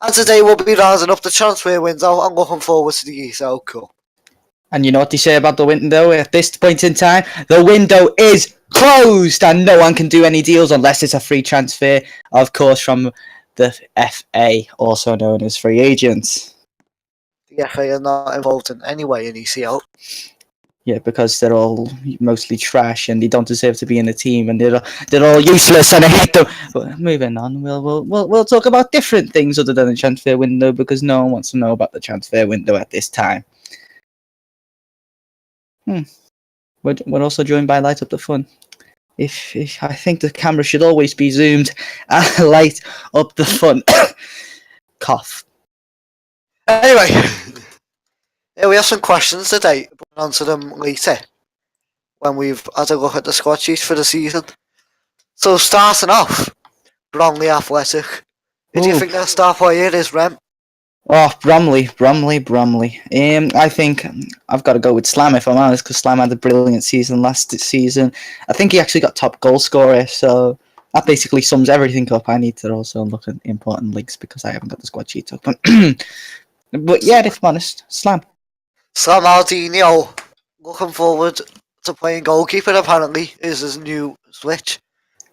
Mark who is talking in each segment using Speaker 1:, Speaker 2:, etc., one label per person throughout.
Speaker 1: And today we'll be rounding up the transfer window and looking forward to the ESL Cup.
Speaker 2: And you know what they say about the window at this point in time? The window is closed and no one can do any deals unless it's a free transfer, of course, from the FA, also known as free agents.
Speaker 1: The FA are not involved in any way in ECL.
Speaker 2: Yeah, because they're all mostly trash and they don't deserve to be in the team and they're all useless and I hate them. But moving on, we'll talk about different things other than the transfer window because no one wants to know about the transfer window at this time. We're also joined by Light Up the Fun. If I think the camera should always be zoomed and Light Up the Fun. Cough.
Speaker 1: Anyway, we have some questions today, but we'll answer them later when we've had a look at the squad sheet for the season. So starting off, Bromley Athletic. Who do you think their star player is, Rem?
Speaker 2: Oh, Bromley. I think I've got to go with Slam if I'm honest, because Slam had a brilliant season last season. I think he actually got top goal scorer, so that basically sums everything up. I need to also look at important links because I haven't got the squad sheet up. But yeah, if I'm honest, Slam.
Speaker 1: Slam Aldino, looking forward to playing goalkeeper. Apparently, is his new switch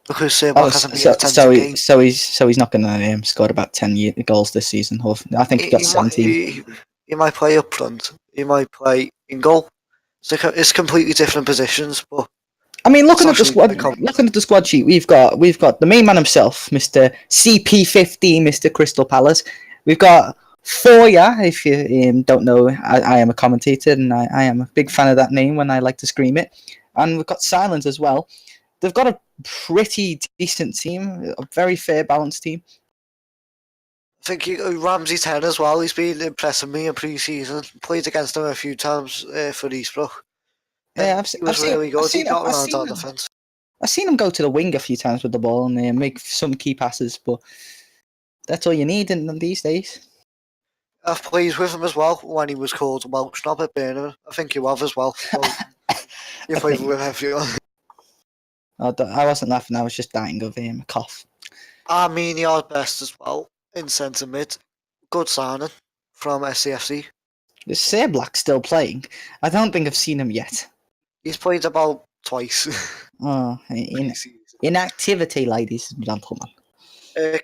Speaker 1: because hasn't been attending games.
Speaker 2: So he's not going to score about 10 goals this season. I think he got 17.
Speaker 1: He might play up front. He might play in goal. So it's completely different positions, but.
Speaker 2: I mean, looking at the squad sheet, we've got the main man himself, Mr. CP50, Mr. Crystal Palace. We've got Foya, if you don't know, I am a commentator and I am a big fan of that name when I like to scream it. And we've got Silence as well. They've got a pretty decent team, a very fair, balanced team.
Speaker 1: I think Ramsey 10 as well. He's been impressing me in pre-season. Played against him a few times for Eastbrook.
Speaker 2: Yeah,
Speaker 1: I've
Speaker 2: seen him go to the wing a few times with the ball and make some key passes, but that's all you need in these days.
Speaker 1: I've played with him as well when he was called Welsh Snob at Birmingham. I think you have as well. So you played with everyone.
Speaker 2: I wasn't laughing, I was just dying of a cough.
Speaker 1: Armenia best as well in centre mid. Good signing from SCFC.
Speaker 2: Is Sir Black still playing? I don't think I've seen him yet.
Speaker 1: He's played about twice.
Speaker 2: Oh, inactivity, ladies and gentlemen.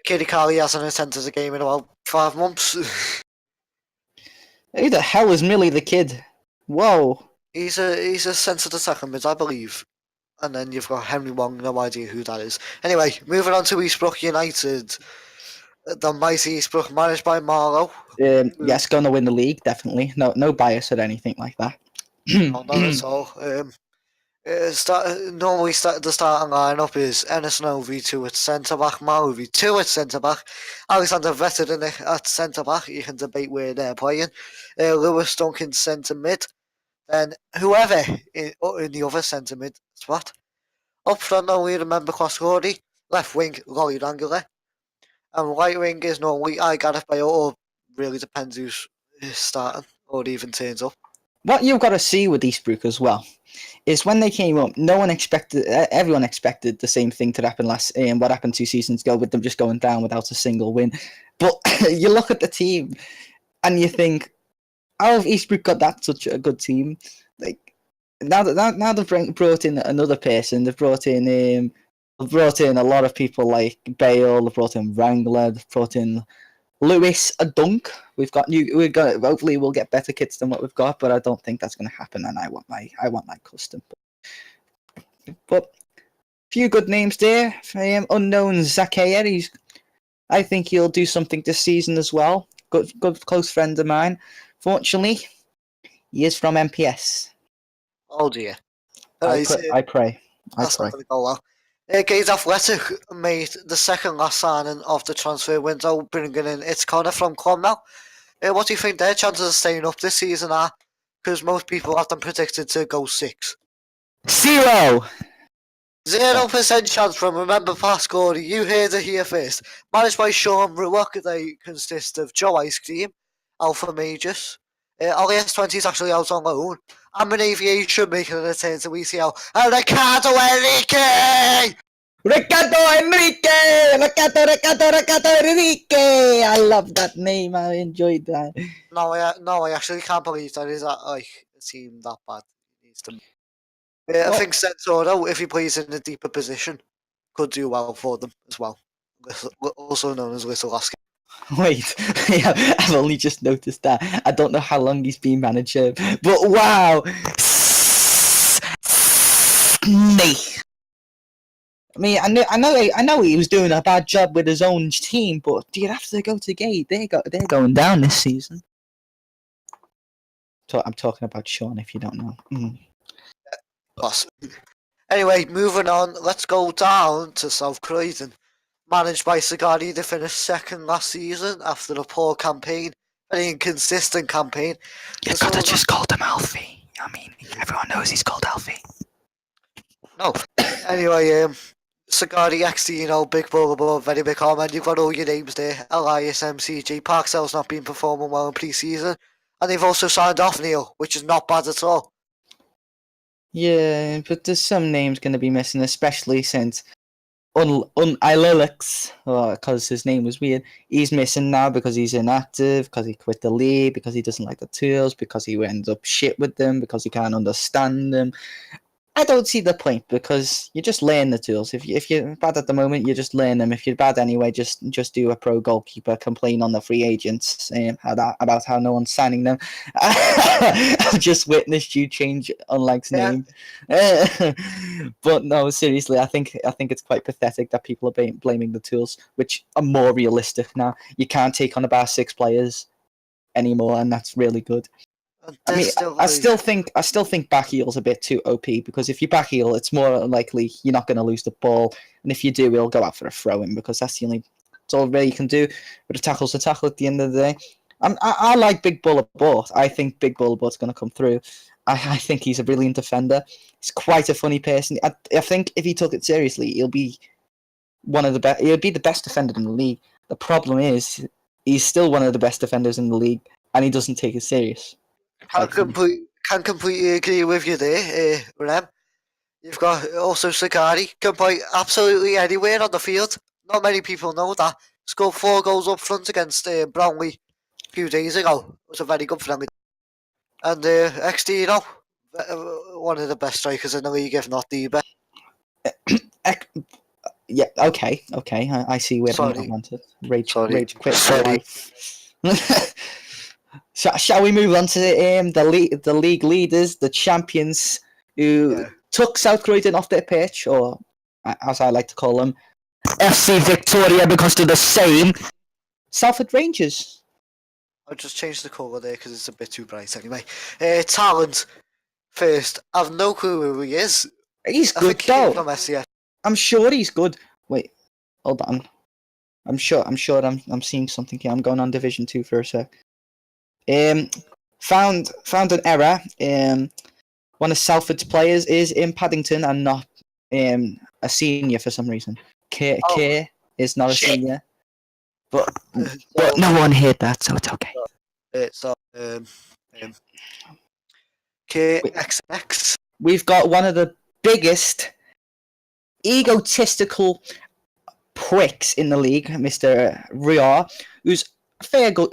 Speaker 1: Kiddy Carly hasn't attended a game in about 5 months.
Speaker 2: Who the hell is Millie the Kid? Whoa.
Speaker 1: He's a centre attacker mid, I believe. And then you've got Henry Wong, no idea who that is. Anyway, moving on to Eastbrook United. The mighty Eastbrook, managed by Marlowe.
Speaker 2: Yes, going to win the league, definitely. No bias or anything like that.
Speaker 1: No, not at all. Normally the starting lineup is Ennison OV2 at centre back, Maluvi 2 at centre back, Alexander Veteran at centre back. You can debate where they're playing. Lewis Duncan centre mid, then whoever in the other centre mid spot. Up front, only remember Coscori. Left wing, Lolly Rangler. And right wing is normally I Gareth Bale, or really depends who's starting or even turns up.
Speaker 2: What you've got to see with Eastbrook as well is when they came up, everyone expected the same thing to happen what happened 2 seasons ago with them just going down without a single win. But you look at the team and you think, how have Eastbrook got that such a good team? Like now they've brought in another person. They've brought in a lot of people like Bale. They've brought in Wrangler. They've brought in Lewis a dunk. Hopefully we'll get better kits than what we've got, but I don't think that's going to happen. And I want my custom. But few good names there. Unknown Zakayer. I think he'll do something this season as well. Good close friend of mine. Fortunately, he is from MPS.
Speaker 1: Oh dear.
Speaker 2: I pray.
Speaker 1: That's not going to go well. Gage Athletic made the second last signing of the transfer window, bringing in its corner from Clonmel. What do you think their chances of staying up this season are? Because most people have them predicted to go 6.
Speaker 2: 0%
Speaker 1: chance from Remember Pascori. You heard it here first. Managed by Sean Ruock, they consist of Joe Ice Cream, Alpha Magus. Ollie S20 is actually out on loan. I'm an Aviation making a return to ECL. And Ricardo Enrique!
Speaker 2: Ricardo Enrique! Ricardo Enrique! I love that name. I enjoyed that.
Speaker 1: No, I actually can't believe that is like a team that bad. It needs to. I
Speaker 2: Well,
Speaker 1: think Sensoro, if he plays in a deeper position, could do well for them as well. Also known as Little Oscar.
Speaker 2: wait, yeah, I've only just noticed that. I don't know how long he's been manager, but wow! Snake! I mean, I know he was doing a bad job with his own team, but do you have to go to Gate? They're going down this season. I'm talking about Sean, if you don't know.
Speaker 1: Boss. Anyway, moving on, let's go down to South Croydon. Managed by Sagadi, they finished second last season after a poor campaign, very inconsistent campaign.
Speaker 2: You could have just called him Alfie. I mean, everyone knows he's called Alfie.
Speaker 1: No. Anyway, Sagadi, XD, Big Bull, very big comment. You've got all your names there. Elias, MCG, Parkcell's not been performing well in pre-season. And they've also signed off Neil, which is not bad at all.
Speaker 2: Yeah, but there's some names going to be missing, especially since Ililix, because his name was weird, he's missing now because he's inactive, because he quit the league, because he doesn't like the tools, because he ends up shit with them, because he can't understand them. I don't see the point because you just learn the tools. If you're bad at the moment, you just learn them. If you're bad anyway, just do a pro goalkeeper. Complain on the free agents about how no one's signing them. I've just witnessed you change Unlike's name. But no, seriously, I think it's quite pathetic that people are blaming the tools, which are more realistic now. You can't take on about 6 players anymore, and that's really good. I mean, I still think back heel's a bit too OP because if you back heel, it's more likely you're not going to lose the ball, and if you do, it'll go out for a throw in because that's all really you can do. But a tackle's a tackle at the end of the day. I like Big Bull Abort. I think Big Bull Abort's going to come through. I think he's a brilliant defender. He's quite a funny person. I think if he took it seriously, he'll be one of the best. He'll be the best defender in the league. The problem is he's still one of the best defenders in the league, and he doesn't take it serious.
Speaker 1: Can completely agree with you there, Rem. You've got also Sagari, can play absolutely anywhere on the field. Not many people know that. Scored 4 goals up front against Brownlee a few days ago. It was a very good friendly. And XD, one of the best strikers in the league, if not the best.
Speaker 2: Yeah, okay. I see where I wanted. Rage quit. Sorry. Shall we move on to the league leaders, the champions, who took South Croydon off their pitch, or as I like to call them, FC Victoria, because they're the same. Salford Rangers.
Speaker 1: I'll just change the colour there because it's a bit too bright anyway. Talent first. I've no clue who he is.
Speaker 2: He's good though.
Speaker 1: From SCS.
Speaker 2: I'm sure he's good. Wait, hold on. I'm sure I'm seeing something here. I'm going on Division 2 for a sec. Found an error. One of Salford's players is in Paddington and not a senior for some reason. K is not a senior. But no one heard that, so it's okay.
Speaker 1: So KXX.
Speaker 2: We've got one of the biggest egotistical pricks in the league, Mr. Riar, who's a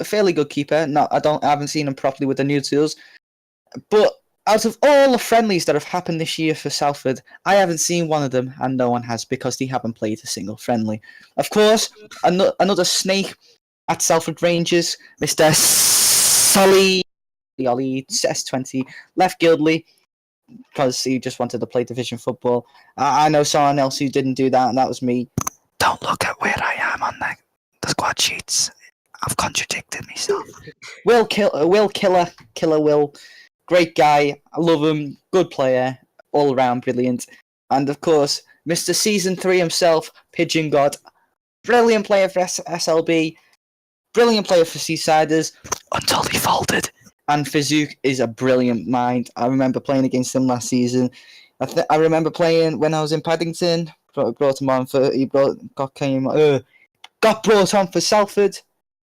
Speaker 2: fairly good keeper. I haven't seen him properly with the new tools, but out of all the friendlies that have happened this year for Salford, I haven't seen one of them, and no one has because they haven't played a single friendly. Of course, another snake at Salford Rangers, Mr. Solly S20, left Guildley because he just wanted to play division football. I know someone else who didn't do that, and that was me. Don't look at where I am on the squad sheets. I've contradicted myself. Will Killer Will. Great guy. I love him. Good player. All around brilliant. And of course, Mr. Season 3 himself, Pigeon God. Brilliant player for SLB. Brilliant player for Seasiders. Until he folded. And Fizouk is a brilliant mind. I remember playing against him last season. I remember playing when I was in Paddington. Brought him on for got brought on for Salford,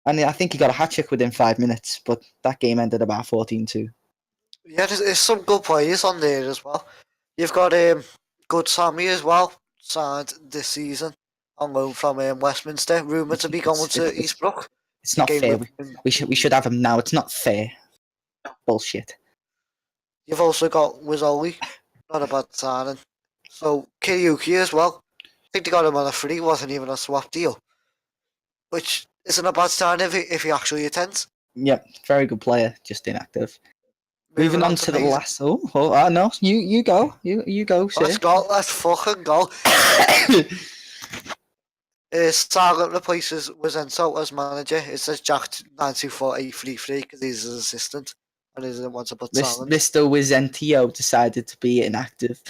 Speaker 2: and I think he got a hat trick within 5 minutes. But that game ended about 14-2.
Speaker 1: Yeah, there's some good players on there as well. You've got good Sammy as well. signed this season on loan from Westminster, rumoured to be going to Eastbrook.
Speaker 2: It's not fair. We should have him now. It's not fair. Bullshit.
Speaker 1: You've also got Wizzoli, not a bad signing. So Kiriuki as well. I think they got him on a free, wasn't even a swap deal, which isn't a bad sign if he actually attends.
Speaker 2: Yep, very good player, just inactive. Moving on to the last. Oh, no, you go, you go.
Speaker 1: Let's go. Let's fucking go. Sargent replaces Wizento as manager. It says Jack 924833 because he's his assistant and he doesn't want to put Sargent.
Speaker 2: Mr. Wizentio decided to be inactive.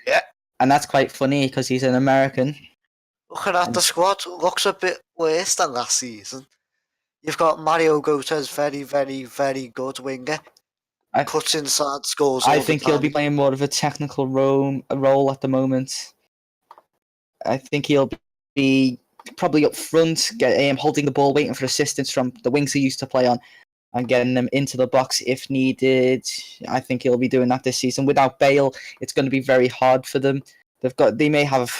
Speaker 1: Yeah.
Speaker 2: And that's quite funny because he's an American.
Speaker 1: Looking at the squad, looks a bit worse than last season. You've got Mario Gomez, very, very, very good winger. Cuts inside, scores.
Speaker 2: I think he'll be playing more of a technical role at the moment. I think he'll be probably up front, holding the ball, waiting for assistance from the wings he used to play on, and getting them into the box if needed. I think he'll be doing that this season. Without Bale, it's going to be very hard for them. They may have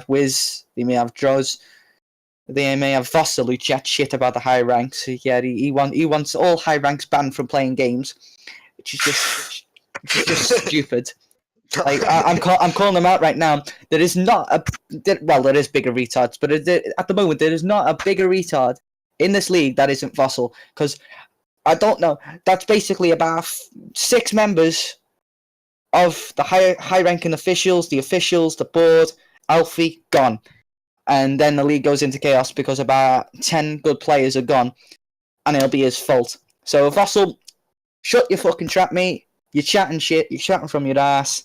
Speaker 2: Wiz, they may have Droz, they may have Vossel who chat shit about the high ranks. Yeah, he wants all high ranks banned from playing games, which is just stupid. Like I'm calling them out right now. There is not there is bigger retards, but at the moment there is not a bigger retard in this league that isn't Vossel. Because I don't know. That's basically about 6 members of the high ranking officials, the board, Alfie gone. And then the league goes into chaos because about 10 good players are gone, and it'll be his fault. So Vossel, shut your fucking trap, mate. You're chatting shit. You're chatting from your ass.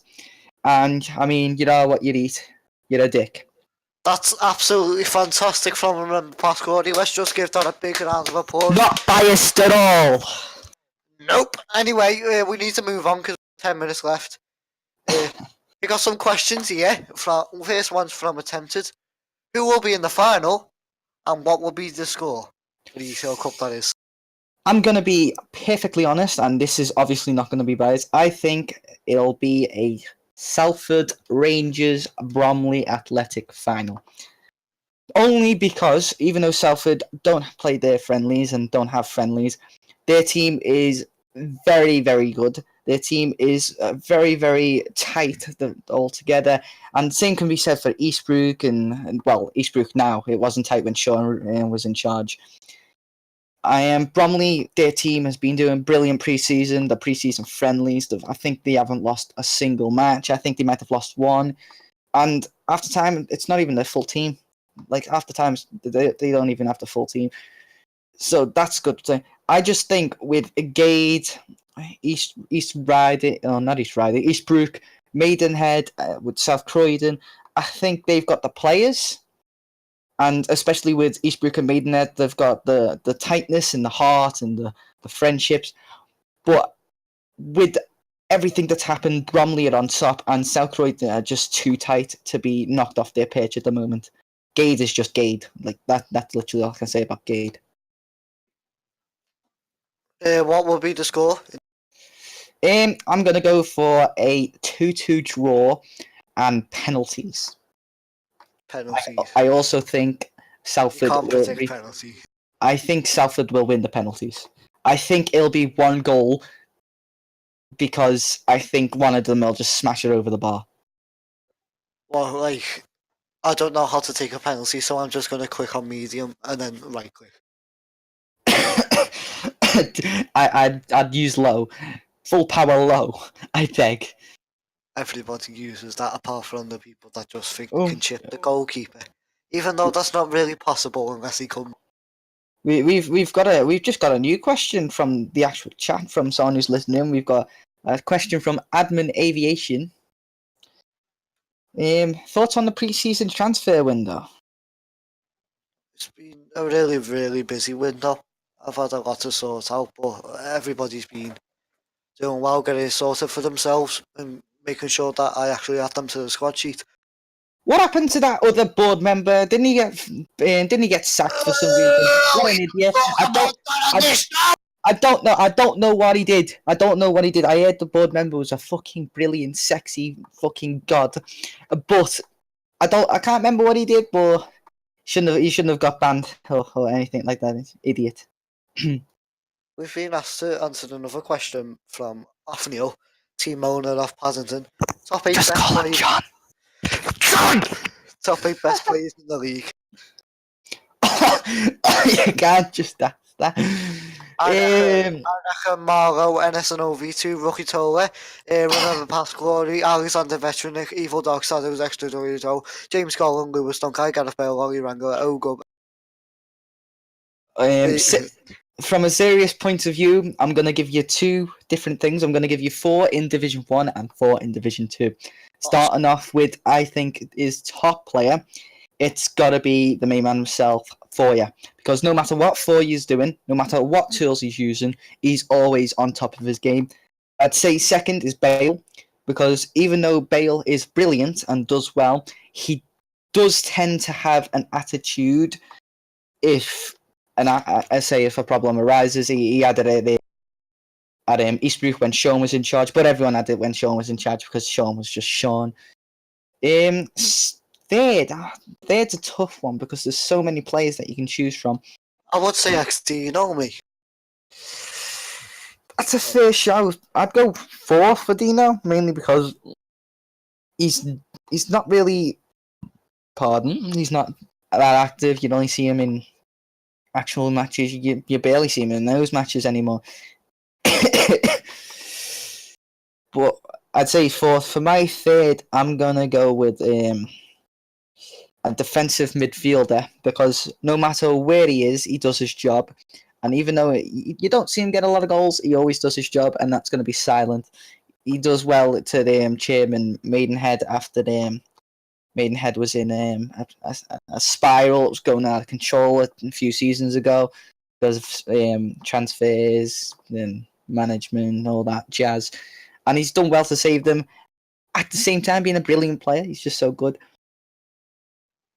Speaker 2: And, I mean, you know what you eat. You're a dick.
Speaker 1: That's absolutely fantastic from him, Pasquardi. Let's just give that a big round of applause.
Speaker 2: Not biased at all.
Speaker 1: Nope. Anyway, we need to move on because 10 minutes left. We got some questions here. First one's from Attempted. Who will be in the final, and what will be the score for the ECL Cup, that is?
Speaker 2: I'm going to be perfectly honest, and this is obviously not going to be biased. I think it'll be a Salford Rangers Bromley Athletic final. Only because, even though Salford don't play their friendlies and don't have friendlies, their team is very, very good. Their team is very, very tight altogether. And the same can be said for Eastbrook and Eastbrook now. It wasn't tight when Sean was in charge. Bromley, their team has been doing brilliant preseason. The preseason friendlies, I think they haven't lost a single match. I think they might have lost one. And after time, it's not even their full team. Like, after times, they don't even have the full team. So that's good. I just think with Gade, Eastbrook, Maidenhead, with South Croydon, I think they've got the players. And especially with Eastbrook and Maidenhead, they've got the tightness and the heart and the friendships. But with everything that's happened, Bromley are on top and South Croydon are just too tight to be knocked off their perch at the moment. Gade is just Gade. Like that's literally all I can say about Gade.
Speaker 1: What will be the score?
Speaker 2: I'm going to go for a 2-2 draw and penalties. I also think Salford I think Salford will win the penalties. I think it'll be 1 goal because I think one of them will just smash it over the bar.
Speaker 1: Well, I don't know how to take a penalty, so I'm just going to click on medium and then right click.
Speaker 2: I'd use low. Full power low, I beg.
Speaker 1: Everybody uses that apart from the people that just think they can chip the goalkeeper. Even though that's not really possible unless he comes.
Speaker 2: We've just got a new question from the actual chat from someone who's listening. We've got a question from Admin Aviation. Thoughts on the pre-season transfer window?
Speaker 1: It's been a really, really busy window. I've had a lot to sort out, but everybody's been doing well, getting it sorted for themselves and making sure that I actually add them to the squad sheet.
Speaker 2: What happened to that other board member? Didn't he get sacked for some reason? What an idiot! I don't know what he did. I heard the board member was a fucking brilliant, sexy fucking god, but I can't remember what he did, but he shouldn't have got banned or anything like that. Idiot.
Speaker 1: We've been asked to answer another question from Othniel, team owner of Paddington. Top 8
Speaker 2: Just
Speaker 1: best
Speaker 2: call him
Speaker 1: players.
Speaker 2: John. John!
Speaker 1: Top 8 best players in the league.
Speaker 2: You can't just ask that.
Speaker 1: I reckon Marlow, Ennis and OV2, Rookie Toller, Remember Past Glory, Alexander Veteranic, Evil Dog Shadows, Extra Dorito, James Collin, Lewis Dunkai, Gareth Bale, Laurie Wrangler, Ogo.
Speaker 2: From a serious point of view, I'm going to give you two different things. I'm going to give you 4 in Division 1 and 4 in Division 2. Starting off with, I think, his top player, it's got to be the main man himself, Foya. Because no matter what Foya's doing, no matter what tools he's using, he's always on top of his game. I'd say second is Bale, because even though Bale is brilliant and does well, he does tend to have an attitude if... And I say if a problem arises, he had it at Eastbrook when Sean was in charge, but everyone had it when Sean was in charge because Sean was just Sean. Third's a tough one because there's so many players that you can choose from.
Speaker 1: I would say XD, you know me.
Speaker 2: That's a fair shout. I'd go 4th for Dino, mainly because he's not really... he's not that active. You'd only see him in actual matches. You barely see him in those matches anymore. But I'd say 4th. For my 3rd, I'm gonna go with a defensive midfielder because no matter where he is, he does his job. And even though you don't see him get a lot of goals, he always does his job, and that's going to be silent. He does well to the chairman Maidenhead after the Maidenhead was in a spiral. It was going out of control a few seasons ago because of transfers and management, all that jazz. And he's done well to save them. At the same time, being a brilliant player, he's just so good.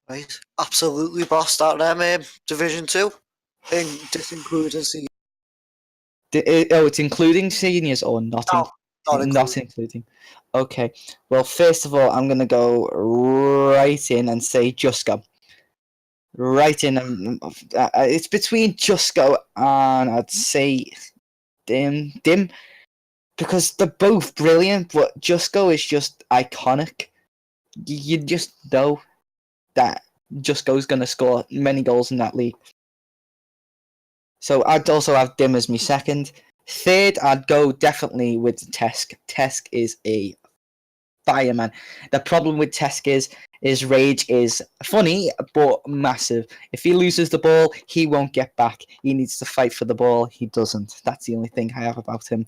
Speaker 1: Right, absolutely bossed out them Division 2. This including seniors.
Speaker 2: It's including seniors or not? Not including. Okay. Well, first of all, I'm gonna go right in and say Jusko. Right in. It's between Jusko and I'd say Dim, because they're both brilliant, but Jusko is just iconic. You just know that Jusko's gonna score many goals in that league. So I'd also have Dim as my second. 3rd, I'd go definitely with Tesk. Tesk is a fireman. The problem with Tesk is his rage is funny but massive. If he loses the ball, he won't get back. He needs to fight for the ball. He doesn't. That's the only thing I have about him.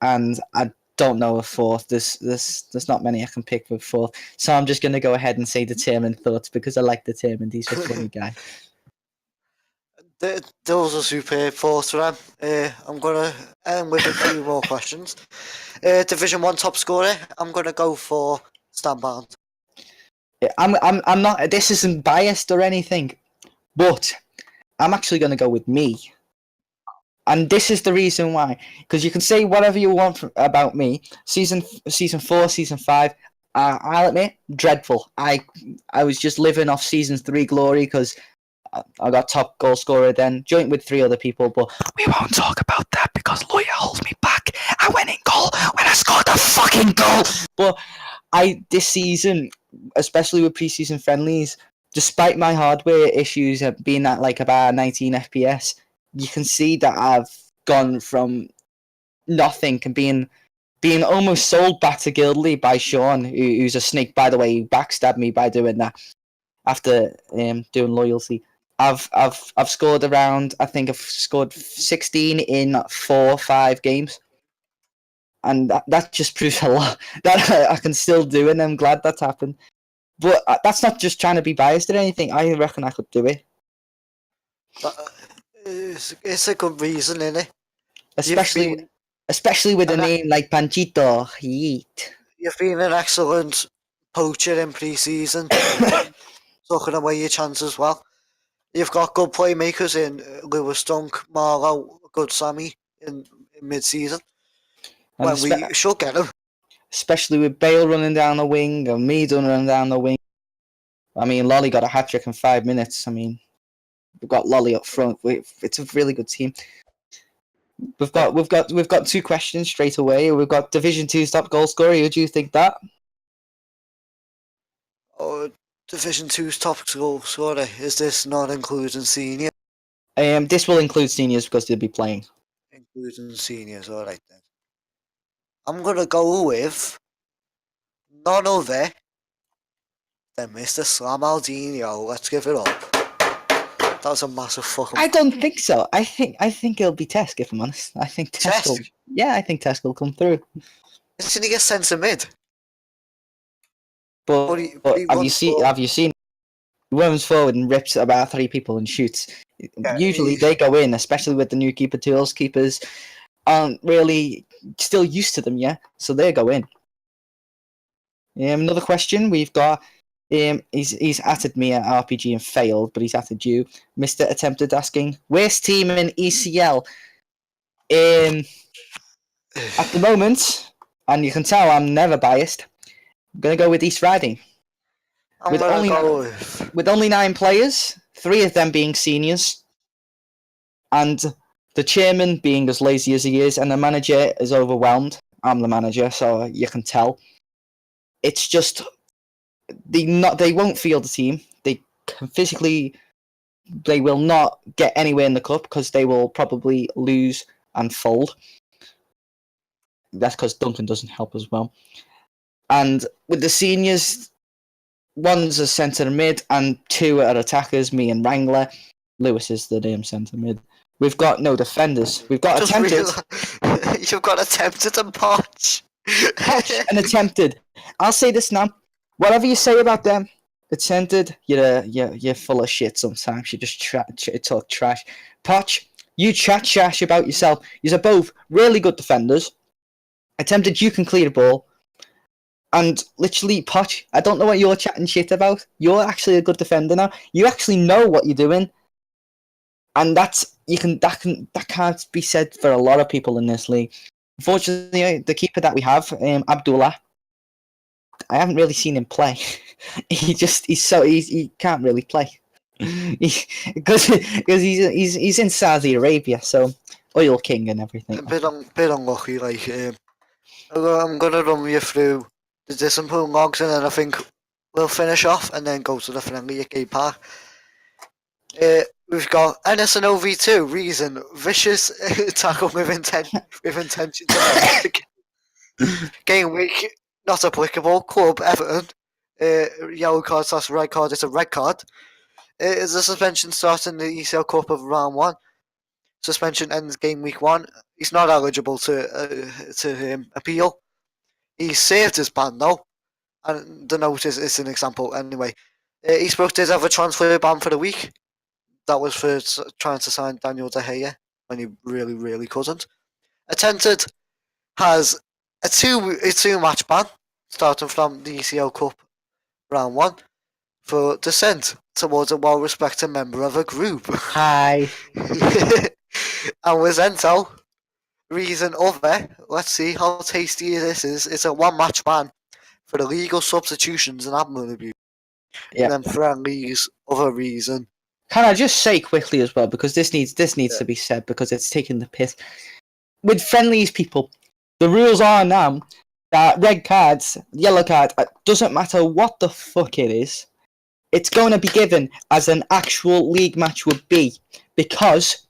Speaker 2: And I don't know a 4th. There's not many I can pick with 4th. So I'm just going to go ahead and say Determined Thoughts because I like Determined. He's a funny guy.
Speaker 1: Those are superb thoughts for them. I'm going to end with a few more questions. Division 1 top scorer, I'm going to go for Stan Barnes.
Speaker 2: I'm not... This isn't biased or anything, but I'm actually going to go with me. And this is the reason why. Because you can say whatever you want about me. Season 4, Season 5, I'll admit, dreadful. I was just living off Season 3 glory because I got top goal scorer then, joint with 3 other people, but we won't talk about that because Lawyer holds me back. I went in goal when I scored the fucking goal. But this season, especially with preseason friendlies, despite my hardware issues being at like about 19 FPS, you can see that I've gone from nothing and being almost sold back to Guildley by Sean, who's a snake, by the way, who backstabbed me by doing that after doing loyalty. I've scored around, I think I've scored 16 in 4 or 5 games. And that just proves a lot that I can still do it, and I'm glad that's happened. But that's not just trying to be biased or anything. I reckon I could do it.
Speaker 1: It's a good reason, innit?
Speaker 2: Especially with a name like Panchito. Yeet.
Speaker 1: You've been an excellent poacher in pre-season, sucking away your chance as well. You've got good playmakers in Lewis Dunk, Marlow, good Sammy in mid-season. When we should get him.
Speaker 2: Especially with Bale running down the wing and me running down the wing. I mean, Lolly got a hat trick in 5 minutes. I mean, we've got Lolly up front. It's a really good team. We've got 2 questions straight away. We've got Division 2's top goal scorer. Who do you think that?
Speaker 1: Oh, Division 2's top goal scorer. Is this not including senior?
Speaker 2: This will include seniors because they'll be playing.
Speaker 1: Including seniors, alright then. I'm gonna go with none other than Mr. Slamaldino. Let's give it up. That was a massive fucking.
Speaker 2: I don't think so. I think it'll be Tesk, if I'm honest. I think Tesk.
Speaker 1: Tesk?
Speaker 2: I think Tesk will come through.
Speaker 1: Isn't he a centre mid?
Speaker 2: But,
Speaker 1: But he
Speaker 2: have you
Speaker 1: runs
Speaker 2: seen?
Speaker 1: forward.
Speaker 2: Have you seen? He runs forward and rips about 3 people and shoots.
Speaker 1: Yeah,
Speaker 2: Usually they go in, especially with the new keeper tools. Keepers aren't really still used to them yet, so they go in. Another question we've got. He's atted me at RPG and failed, but he's atted you. Mr. Attempted asking, worst team in ECL? At the moment, and you can tell I'm never biased, I'm going to go with East Riding.
Speaker 1: I'm gonna go with
Speaker 2: With only 9 players, 3 of them being seniors, and the chairman being as lazy as he is, and the manager is overwhelmed. I'm the manager, so you can tell. It's just they won't field the team. They can physically, they will not get anywhere in the cup because they will probably lose and fold. That's because Duncan doesn't help as well. And with the seniors, one's a centre mid and 2 are attackers, me and Wrangler. Lewis is the damn centre mid. We've got no defenders. We've got attempted.
Speaker 1: You've got attempted and Potch.
Speaker 2: Potch and attempted. I'll say this now. Whatever you say about them, attempted, you're full of shit sometimes. You just talk trash. Potch, you chat trash about yourself. You're both really good defenders. Attempted, you can clear the ball. And literally, Potch, I don't know what you're chatting shit about. You're actually a good defender now. You actually know what you're doing. And that can't be said for a lot of people in this league. Unfortunately, the keeper that we have, Abdullah, I haven't really seen him play. He can't really play because he's in Saudi Arabia, so oil king and everything.
Speaker 1: A bit unlucky. Like I'm gonna run you through the discipline logs, and then I think we'll finish off and then go to the friendly at Gay Park. We've got NSNOV2 reason vicious tackle with intention to game week not applicable. Club Everton yellow card / red card. It's a red card. Is a suspension starting the ECL Cup of round 1. Suspension ends game week 1. He's not eligible to appeal. He saved his ban though, and the note is an example anyway. Eastbrook did have a transfer ban for the week. That was for trying to sign Daniel De Gea when he really couldn't. Attempted has a two match ban starting from the ECL Cup round 1 for dissent towards a well-respected member of a group.
Speaker 2: Hi.
Speaker 1: And with Zento, reason other, let's see how tasty this is. It's a 1-match ban for illegal substitutions and admin abuse.
Speaker 2: Yeah.
Speaker 1: And then friendlies, other reason.
Speaker 2: Can I just say quickly as well, because this needs to be said because it's taking the piss. With friendlies, people, the rules are now that red cards, yellow card, doesn't matter what the fuck it is, it's going to be given as an actual league match would be because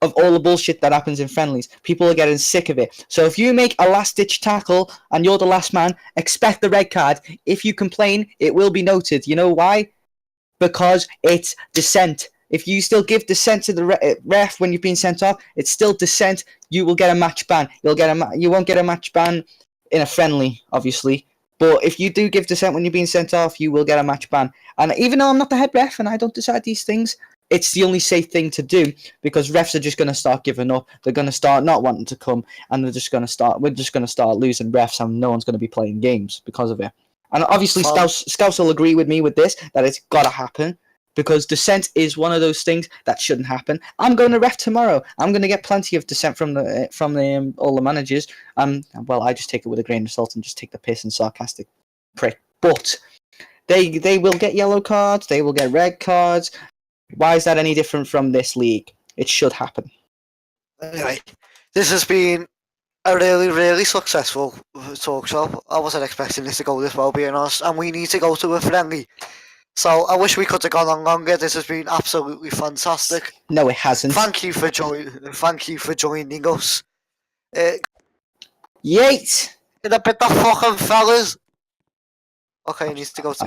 Speaker 2: of all the bullshit that happens in friendlies. People are getting sick of it. So if you make a last-ditch tackle and you're the last man, expect the red card. If you complain, it will be noted. You know why? Because it's dissent. If you still give dissent to the ref when you've been sent off, it's still dissent. You will get a match ban. You won't get a match ban in a friendly, obviously. But if you do give dissent when you're being sent off, you will get a match ban. And even though I'm not the head ref and I don't decide these things, it's the only safe thing to do because refs are just going to start giving up. They're going to start not wanting to come, and we're just going to start losing refs, and no one's going to be playing games because of it. And obviously, Scouse will agree with me with this, that it's got to happen, because dissent is one of those things that shouldn't happen. I'm going to ref tomorrow. I'm going to get plenty of dissent from all the managers. Well, I just take it with a grain of salt and just take the piss and sarcastic prick. But They will get yellow cards. They will get red cards. Why is that any different from this league? It should happen.
Speaker 1: Anyway, this has been a really successful talk show. I wasn't expecting this to go this well, being honest, and we need to go to a friendly. So I wish we could have gone on longer. This has been absolutely fantastic.
Speaker 2: No, it hasn't.
Speaker 1: Thank you for joining us.
Speaker 2: Yeet!
Speaker 1: In a bit of fucking fellas. Okay, he needs to go to